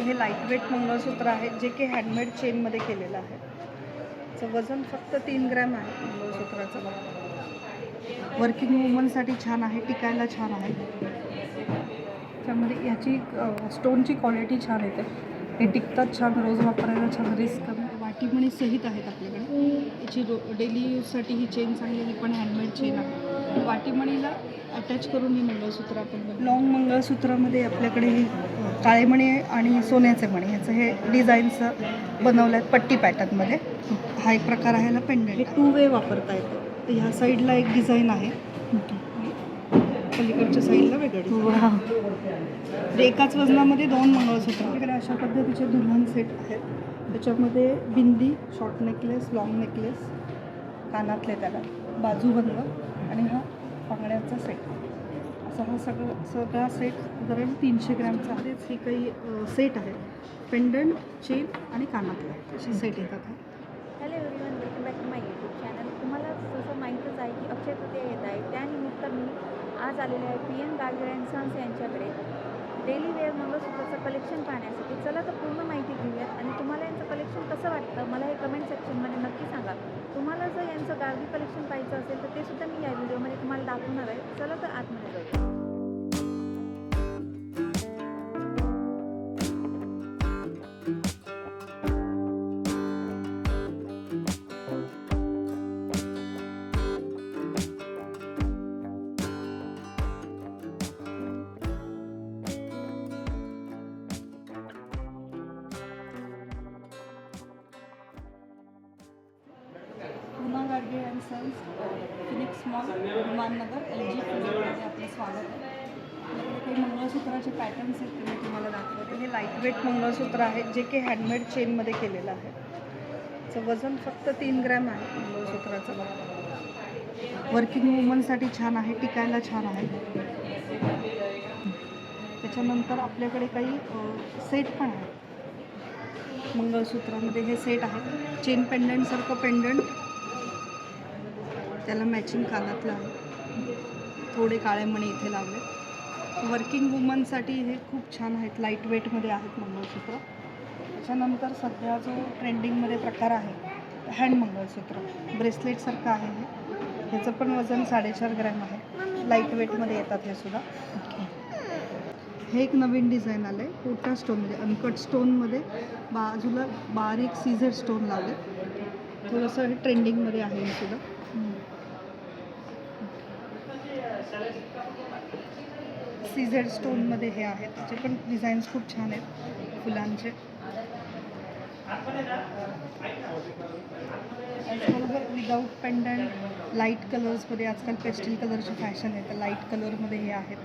हे लाईटवेट मंगळसूत्र आहे जे की हँडमेड चेनमध्ये केलेलं आहे. याचं वजन फक्त 3 ग्रॅम आहे मंगळसूत्राचं. वर्किंग वुमनसाठी छान आहे, टिकायला छान आहे. त्यामध्ये ह्याची स्टोनची क्वालिटी छान येते, हे टिकतात छान, रोज वापरायला छान, रिस्क कमी. वाटीमणी सहित आहेत आपल्याकडे. याची डेली यूजसाठी ही चेन चांगली, ही पण हँडमेड चेन आहे. वाटीमणीला अटॅच करून ही मंगळसूत्र आपण लॉंग मंगळसूत्रामध्ये आपल्याकडे ही काळे मणी आणि सोन्याचे मणी ह्याचं हे डिझाईन्स बनवलं आहेत पट्टी पॅटर्नमध्ये. हा एक प्रकार आहे, ह्याला पेंडंट. हे 2 वे वापरता येतं. तर ह्या साईडला एक डिझाईन आहे, पलीकडच्या साईडला वेगळं. एकाच वजनामध्ये 2 मंगळसूत्र. आपल्याकडे अशा पद्धतीचे दुल्हन सेट आहेत. त्याच्यामध्ये बिंदी, शॉर्ट नेकलेस, लॉंग नेकलेस, कानातले त्याला, बाजूबंद आणि हा पांगड्यांचा सेट. असा हा सगळा सेट साधारण 300 ग्रॅमचा आहे. हे काही सेट आहेत, पेंडंट, चेन आणि कानातले असे सेट येतात. Hello everyone, welcome back to my YouTube channel. तुम्हाला जसं माहीतच आहे की अक्षय तृतीया येत आहे, त्यानिमित्त मी आज आलेले आहे PM गाडगीळ अँड सन्स यांच्याकडे डेली वेअर मंगळसूत्राचं कलेक्शन पाहण्यासाठी. चला तर पूर्ण माहिती घेऊयात आणि तुम्हाला यांचं कलेक्शन कसं वाटतं मला हे कमेंट सेक्शनमध्ये नक्की सांगा. तुम्हाला जर यांचं गार्गी कलेक्शन पाहायचं असेल तर ते सुद्धा मी या व्हिडिओमध्ये तुम्हाला दाखवणार आहे. चला तर आतमध्ये जाऊया. Gadgil and sons, Phoenix mall, Viman Nagar, LG फिनिक्समध्ये आपलं स्वागत आहे. आपल्याकडे काही मंगळसूत्राचे पॅटर्न्स आहेत, ते मी तुम्हाला दाखवते. हे लाईटवेट मंगळसूत्र आहे जे की हँडमेड चेनमध्ये केलेलं आहे. याचं वजन फक्त 3 ग्रॅम आहे मंगळसूत्राचं. वर्किंग वुमनसाठी छान आहे, टिकायला छान आहे. त्याच्यानंतर आपल्याकडे काही सेट पण आहे मंगळसूत्रामध्ये. हे सेट आहे चेन पेंडंटसारखं पेंडंट, त्याला मॅचिंग कानातलं आहे, थोडे काळे मणी इथे लावले. वर्किंग वुमनसाठी हे खूप छान आहेत, लाईट वेटमध्ये आहेत मंगळसूत्र. त्याच्यानंतर सध्या जो ट्रेंडिंगमध्ये प्रकार आहे हँड मंगळसूत्र, ब्रेसलेटसारखं आहे हे. ह्याचं पण वजन 4.5 ग्रॅम आहे, लाईट वेटमध्ये येतात हे सुद्धा. हे एक नवीन डिझाईन आलं आहे, पोटा स्टोनमध्ये, अनकट स्टोनमध्ये बाजूला बारीक सीझर स्टोन लावले. थोडंसं हे ट्रेंडिंगमध्ये आहे हे सुद्धा. सीझेड स्टोनमध्ये हे आहेत, त्याचे पण डिझाईन्स खूप छान आहेत फुलांचे. त्याचबरोबर विदाऊट पेंडंट लाईट कलर्समध्ये, आजकाल पेस्टल कलरची फॅशन आहे, तर लाईट कलरमध्ये हे आहेत,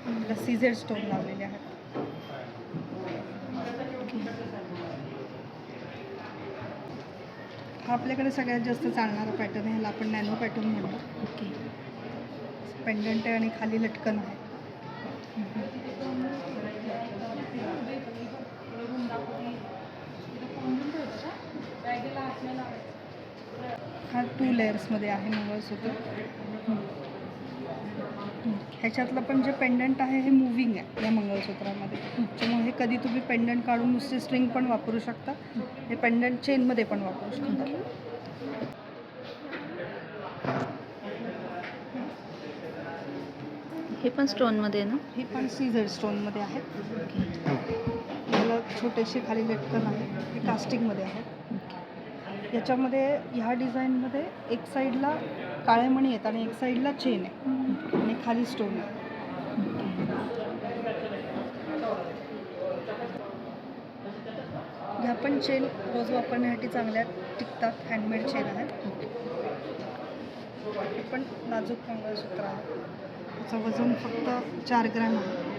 त्याला सीझेड स्टोन लावलेले आहेत. हा आपल्याकडे सगळ्यात जास्त चालणारा पॅटर्न आहे, ह्याला आपण नॅनो पॅटर्न म्हणतो. पेंडंट आहे आणि खाली लटकन आहे. हा 2 लेयर्समध्ये आहे मंगळसूत्र. ह्याच्यातलं पण जे पेंडंट आहे हे मूविंग आहे या मंगळसूत्रामध्ये, त्याच्यामुळे हे कधी तुम्ही पेंडंट काढून नुसते स्ट्रिंग पण वापरू शकता, हे पेंडंट चेनमध्ये पण वापरू शकता. हे पण स्टोनमध्ये ना? हे पण सीझर स्टोनमध्ये आहेत. याला छोटेसे खाली लटकन आहे, हे कास्टिंगमध्ये आहेत. याच्यामध्ये ह्या डिझाईनमध्ये एक साईडला काळे मणी आहेत आणि एक साईडला चेन आहे आणि खाली स्टोन आहे. ह्या पण चेन रोज वापरण्यासाठी चांगल्या टिकतात, हँडमेड चेन आहेत. हे पण नाजूक मंगळसूत्र आहे, त्याचं वजन फक्त 4 ग्रॅम आहे.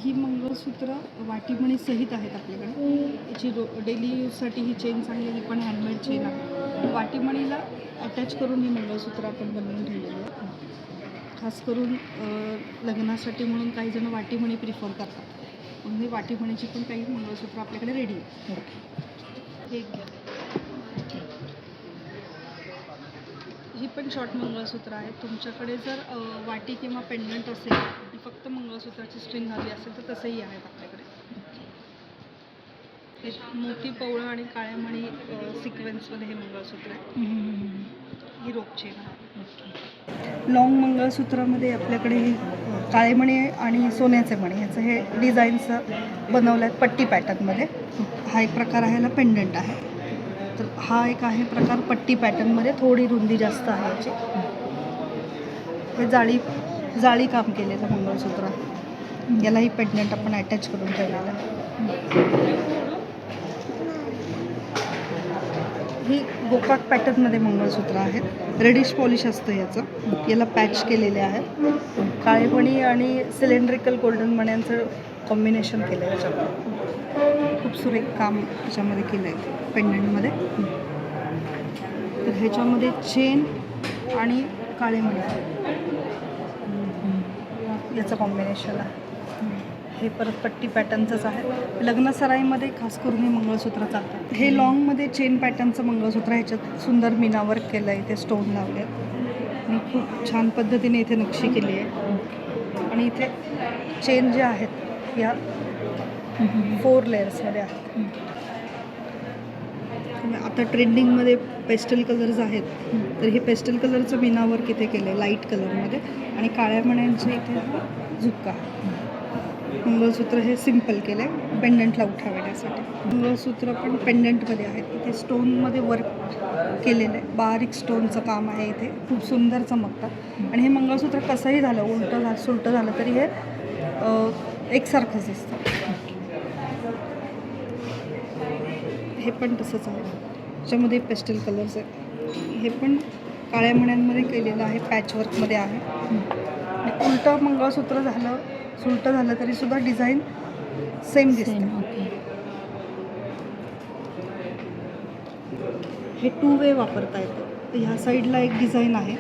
ही मंगळसूत्र वाटीमणी सहित आहेत आपल्याकडे. याची डेली यूजसाठी ही चेन चांगली, ही पण हँडमेड चेन आहे. वाटीमणीला अटॅच करून ही मंगळसूत्र आपण बनवून ठेवलेली आहे. खास करून लग्नासाठी म्हणून काही जण वाटीमणी प्रिफर करतात, म्हणून ही वाटीमणीची पण काही मंगळसूत्र आपल्याकडे रेडी आहे. ही पण शॉर्ट मंगळसूत्र आहे. तुमच्याकडे जर वाटी किंवा पेंडंट असेल आणि फक्त मंगळसूत्राची स्ट्रिंग हवी असेल तर तसेही आहेत आपल्याकडे. हे मोती पवळं आणि काळ्या मणी सिक्वेन्समध्ये हे मंगळसूत्र आहे. ही रोप चेन आहे. लॉंग मंगळसूत्रामध्ये आपल्याकडे हे काळे मणी आणि सोन्याचे मणी ह्याचं हे डिझाईन्स बनवलं आहेत पट्टी पॅटर्नमध्ये. हा एक प्रकार आहे, ह्याला पेंडंट आहे. तर हा एक आहे प्रकार पट्टी पॅटर्नमध्ये, थोडी रुंदी जास्त आहे याची. हे जाळी काम केलेलं मंगळसूत्र, यालाही पेंडंट आपण अटॅच करून ठेवलेलं आहे. ही गोकाक पॅटर्नमध्ये मंगळसूत्र आहेत. रेडिश पॉलिश असतं याचं, याला पॅच केलेले आहेत. काळे मणी आणि सिलेंड्रिकल गोल्डन मण्यांचं कॉम्बिनेशन केलं आहे याच्यामध्ये. खूप सुरेख काम याच्यामध्ये केलं आहे पेंडंटमध्ये. तर ह्याच्यामध्ये चेन आणि काळे मणी याचं कॉम्बिनेशन आहे. हे परत पट्टी पॅटर्नचंच आहे. लग्नसराईमध्ये खास करून हे मंगळसूत्र चालतात. हे लॉंगमध्ये चेन पॅटर्नचं मंगळसूत्र, ह्याच्यात सुंदर मीना वर्क केलं आहे, इथे स्टोन लावले आहेत आणि खूप छान पद्धतीने इथे नक्षी केली आहे. आणि इथे चेन जे आहेत या 4 लेयर्समध्ये आहेत. आता ट्रेंडिंगमध्ये पेस्टल कलर्स आहेत, तर हे पेस्टल कलरचं मीना वर्क इथे केलं आहे लाईट कलरमध्ये आणि काळ्या मण्यांचं इथे झुक्का. मंगळसूत्र हे सिम्पल केलं आहे पेंडंटला उठावण्यासाठी. मंगळसूत्र पण पेंडंटमध्ये आहेत. इथे स्टोनमध्ये वर्क केलेलं आहे, बारीक स्टोनचं काम आहे इथे, खूप सुंदर चमकतात. आणि हे मंगळसूत्र कसंही झालं, सुलटं झालं तरी हे एकसारखंच दिसतं. हे पण तसंच आहे, त्याच्यामध्ये पेस्टल कलर्स आहेत. हे पण काळ्या मण्यांमध्ये केलेलं आहे, पॅचवर्कमध्ये आहे. उलटं मंगळसूत्र झालं, सुलटं झालं तरी सुद्धा डिझाईन सेम दिसते. हे 2 वे वापरता येतं. तर ह्या साईडला एक डिझाईन आहे,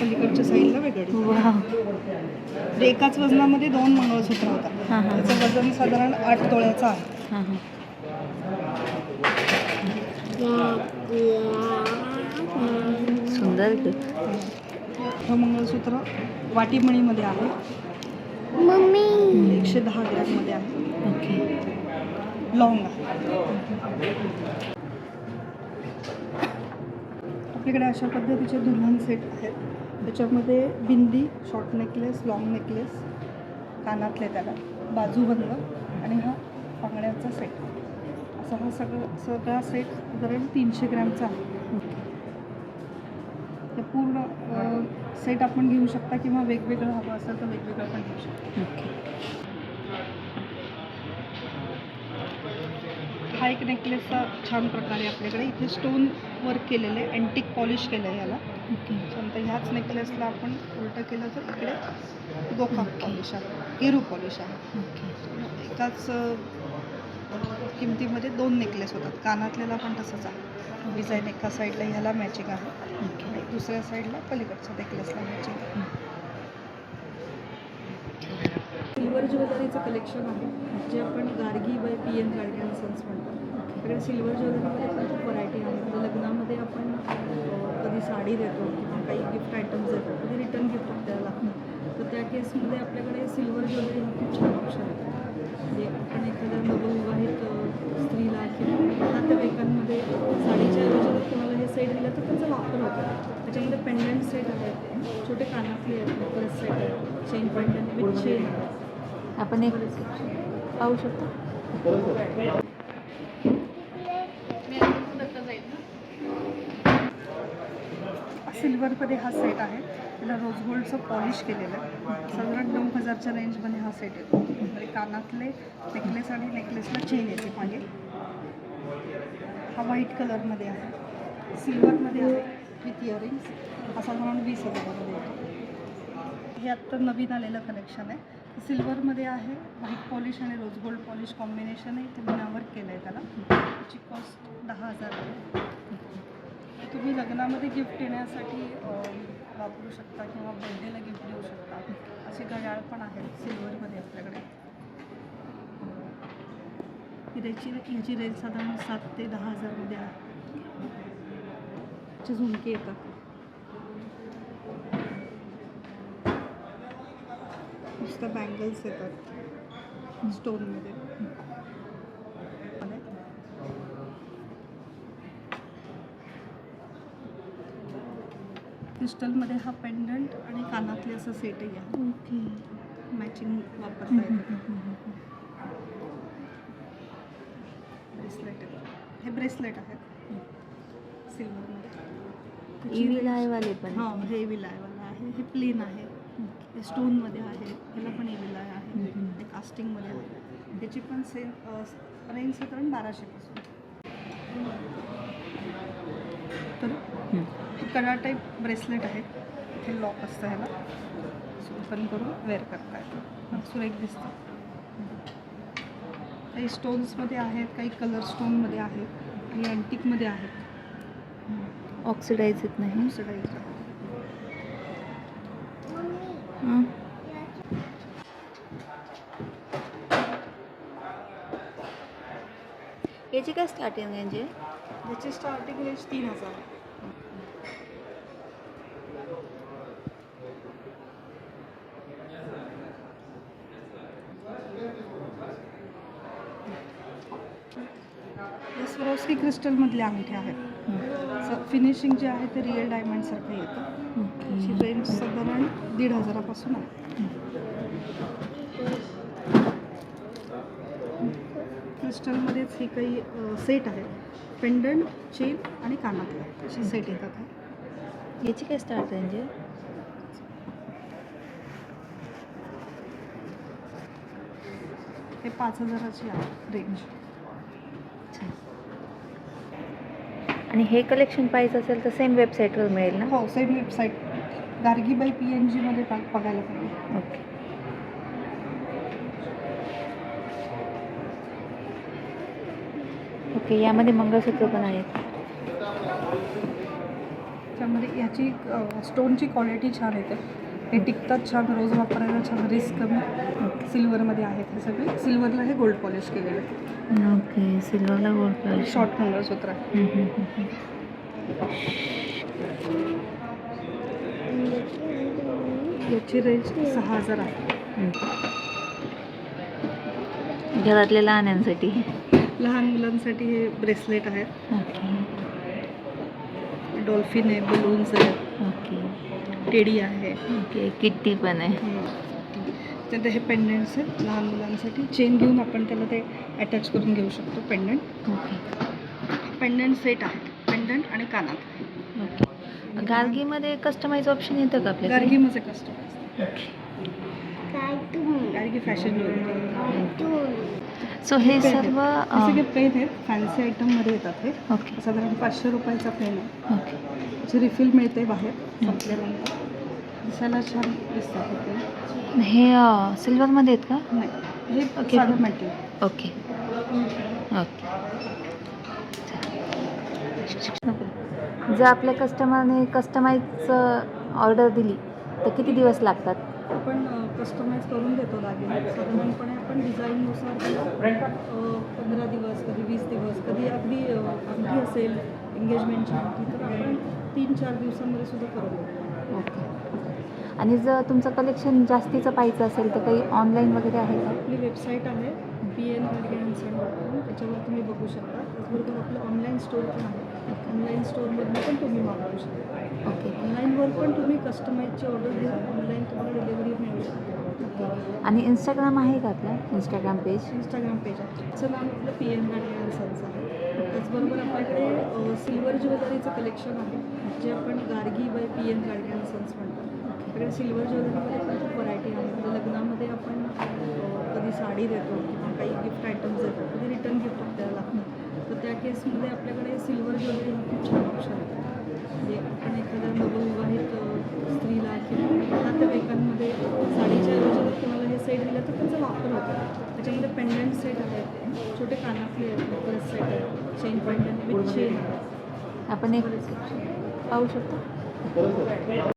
पलीकडच्या साईडला वेगळं डिझाईन. एकाच वजनामध्ये 2 मंगळसूत्र होतात. त्याचं वजन साधारण 8 तोळ्याचं आहे. सुंदर. हे मंगळसूत्र वाटीमणीमध्ये आहे. 110 ग्रॅममध्ये आहे. लॉंग आहे. आपल्याकडे अशा पद्धतीचे दुल्हन सेट आहेत. त्याच्यामध्ये बिंदी, शॉर्ट नेकलेस, लॉंग नेकलेस, कानातले त्याला, बाजूबंद आणि हा पांगड्यांचा सेट. असा हा सगळा सेट साधारण 300 ग्रॅमचा आहे. ते पूर्ण सेट आपण घेऊ शकता किंवा वेगवेगळं हवं असेल तर वेगवेगळं पण घेऊ शकता. हा एक नेकलेसचा छान प्रकारे आपल्याकडे इथे स्टोन वर्क केलेलं आहे, अँटिक पॉलिश केलं आहे याला. नंतर ह्याच नेकलेसला आपण उलटं केलं तर इकडे गोकाक पॉलिश आहे, इरू पॉलिश आहे. एकाच किमतीमध्ये 2 नेकलेस होतात. कानातल्याला पण तसंच आहे. डिझाईन एका साईडला ह्याला मॅचिंग आहे आणि दुसऱ्या साईडला पलीकडच्या नेकलेसला मॅचिंग आहे. सिल्वर ज्वेलरीचं कलेक्शन आहे, जे आपण Gargi by PN Gargi and sons म्हणतो. आपल्याकडे सिल्वर ज्वेलरीमध्ये पण खूप व्हरायटी आहे. म्हणजे लग्नामध्ये आपण कधी साडी देतो किंवा काही गिफ्ट आयटम्स देतो, कधी रिटर्न गिफ्ट आपल्याला लागतं. तर त्या केसमध्ये आपल्याकडे सिल्वर ज्वेलरी हा खूप छान ऑप्शन आहे. म्हणजे आपण एखाद्या नवविवाहित स्त्रीला किंवा नातेवाईकांमध्ये साडीच्या ऐवजी जर तुम्हाला हे सेट दिलं तर त्याचा वापर होतो. त्याच्यामध्ये पेंडंट सेट आहेत, छोटे कानातले आहेत, नेकलेस सेट आहेत, चेन पेंडंट विथ चेन आहे. आपण एक पाहू शकतो. सिल्वरमध्ये हा सेट आहे, त्याला रोज गोल्डचं पॉलिश केलेलं आहे. साधारण 9,000च्या रेंजमध्ये हा सेट येतो. म्हणजे कानातले, नेकलेस आणि नेकलेसला चेन येते मागे. हा व्हाईट कलरमध्ये आहे, सिल्वरमध्ये आहे विथ इयरिंग्स. हा साधारण 20,000मध्ये येतो. हे आत्ता नवीन आलेलं कलेक्शन आहे. सिल्वरमध्ये आहे, व्हाईट पॉलिश आणि रोज गोल्ड पॉलिश कॉम्बिनेशन आहे. इथे मीनावर केलं आहे त्याला. त्याची कॉस्ट 10,000 आहे. तुम्ही लग्नामध्ये गिफ्ट देण्यासाठी वापरू शकता किंवा बर्थडेला गिफ्ट देऊ शकता. असे घड्याळ पण आहेत सिल्वरमध्ये आपल्याकडे. याची रेंज साधारण 7,000 ते 10,000मध्ये आहे. ची झुमकी येतात. नुसतं बँगल्स येतात स्टोनमध्ये. क्रिस्टलमध्ये हा पेंडंट आणि कानातले असं सेटही आहे. ओके. मॅचिंग वापरता येतं. ब्रेसलेट आहे. हे ब्रेसलेट आहेत सिल्वरमध्ये. ई विलायवाले पण हां, हे विलायवाला आहे. हे प्लेन आहे. हे स्टोनमध्ये आहे. ह्याला पण हे विलाय आहे. हे कास्टिंगमध्ये आहे. त्याची पण सेम रेंज साधारण 1200 पासून. तर हे कडा टाईप ब्रेसलेट आहे. हे लॉक असतं ह्याला. ओपन करून वेअर करता येतं. सुरेख दिसतं. काही स्टोन्समध्ये आहेत, काही कलर स्टोनमध्ये आहेत, काही अँटिकमध्ये आहेत. ऑक्सिडाइज येत नाही. ऑक्सिडाइज्ड आहेत. हां. याची काय स्टार्टिंग रेंज आहे? याची स्टार्टिंग रेंज 3000 आहे. हे स्वरोस्की क्रिस्टलमधले अंगठे आहेत. फिनिशिंग जे आहे ते रिअल डायमंडसारखं येतं. त्याची रेंज साधारण 1500 पासून आहे. क्रिस्टलमध्येच हे काही सेट आहेत. पेंडंट, चेन आणि कानातले असे सेट येतात. याची काय स्टार्ट रेंज आहे? हे 5000ची आहे रेंज. आणि हे कलेक्शन पाहिजे असेल तर सेम वेबसाईटवर मिळेल ना? हो, same website Gargi by PNG मध्ये बघायला पाहिजे. ओके. ओके, यामध्ये मंगळसूत्र पण आहेत. त्यामध्ये याची स्टोनची क्वालिटी छान येते. हे टिकतात छान, रोज वापरायला छान, रिस्क कमी. सिल्वरमध्ये आहेत हे सगळे. सिल्वरला हे गोल्ड पॉलिश केलेलं आहे. ओके, सिल्वरला गोल्ड पॉलिश. शॉर्ट मंगळसूत्र आहे. याची रेंज 6000 आहे. घरातल्या लहानांसाठी. लहान मुलांसाठी हे ब्रेसलेट आहेत. ओके. डॉल्फिन आहे, बलून्स आहेत, ओके. टेडी आहे. ओके, किट्टी पण आहे. त्यानंतर हे पेंडंट्स आहेत लहान मुलांसाठी. चेन घेऊन आपण त्याला ते अटॅच करून घेऊ शकतो पेंडंट. ओके. पेंडंट सेट आहे. पेंडंट आणि कानात. ओके. गार्गीमध्ये कस्टमाइज ऑप्शन येतं का आपल्याला? गार्गीमध्ये customise. Okay. Gargi fashion jewellery. So हे सर्व हे सगळे पेन आहेत. फॅन्सी आयटममध्ये येतात हे. ओके. साधारण 500 रुपयाचा पेन आहे. ओके. त्याची रिफिल मिळते बाहेर संपल्यानंतर. दिसायला छान दिसतात हे पेन. हे सिल्वरमध्ये आहेत का? नाही, हे ओके. साधं मटेरियल. ओके. ओके. जर आपल्या कस्टमरने कस्टमाइज ऑर्डर दिली तर किती दिवस लागतात? आपण कस्टमाइज करून देतो दागिने. साधारणपणे आपण डिझाईननुसार त्याला 15 दिवस, कधी 20 दिवस, कधी अगदी अंगठी असेल एंगेजमेंटची अंगठी तर आपण 3-4 दिवसांमध्ये सुद्धा करून देतो. ओके. आणि जर तुमचं कलेक्शन जास्तीचं पाहिजे असेल तर काही ऑनलाईन वगैरे आहे का? आपली वेबसाईट आहे pngargi&son.com. त्याच्यावर तुम्ही बघू शकता. त्याचबरोबर आपलं ऑनलाईन स्टोअर पण आहे. ऑनलाईन स्टोअरमधून पण तुम्ही मागवू शकता. ओके. ऑनलाईनवर पण तुम्ही कस्टमाइजची ऑर्डर देऊन ऑनलाईन तुम्हाला डिलिव्हरी मिळू शकते. ओके. आणि इंस्टाग्राम आहे का आपलं? Instagram page? इंस्टाग्राम पेज आहे. त्याचं नाव आपलं pngargi&sons आहे. त्याचबरोबर आपल्याकडे सिल्वर ज्वेलरीचं कलेक्शन आहे जे आपण गार्गी बाय pngargi&sons म्हणतो. आपल्याकडे सिल्वर ज्वेलरीमध्ये पण खूप व्हरायटी आहे. म्हणजे लग्नामध्ये आपण कधी साडी देतो किंवा काही गिफ्ट आयटम्स देतो, कधी रिटर्न गिफ्ट आपल्याला लागतं. तर त्या केसमध्ये आपल्याकडे सिल्वर ज्वेलरी हा खूप छान ऑप्शन आहे. म्हणजे आपण एखाद्या नवविवाहित स्त्रीला किंवा नातेवाईकांमध्ये साडीच्या ऐवजी जर कोणाला हे सेट दिलं तर त्याचा वापर होतो. त्याच्यामध्ये पेंडंट सेट आहेत, छोटे कानातले आहेत, नेकलेस सेट आहेत, चेन पेंडंट विथ चेन आहे. आपण एक पाहू शकतो.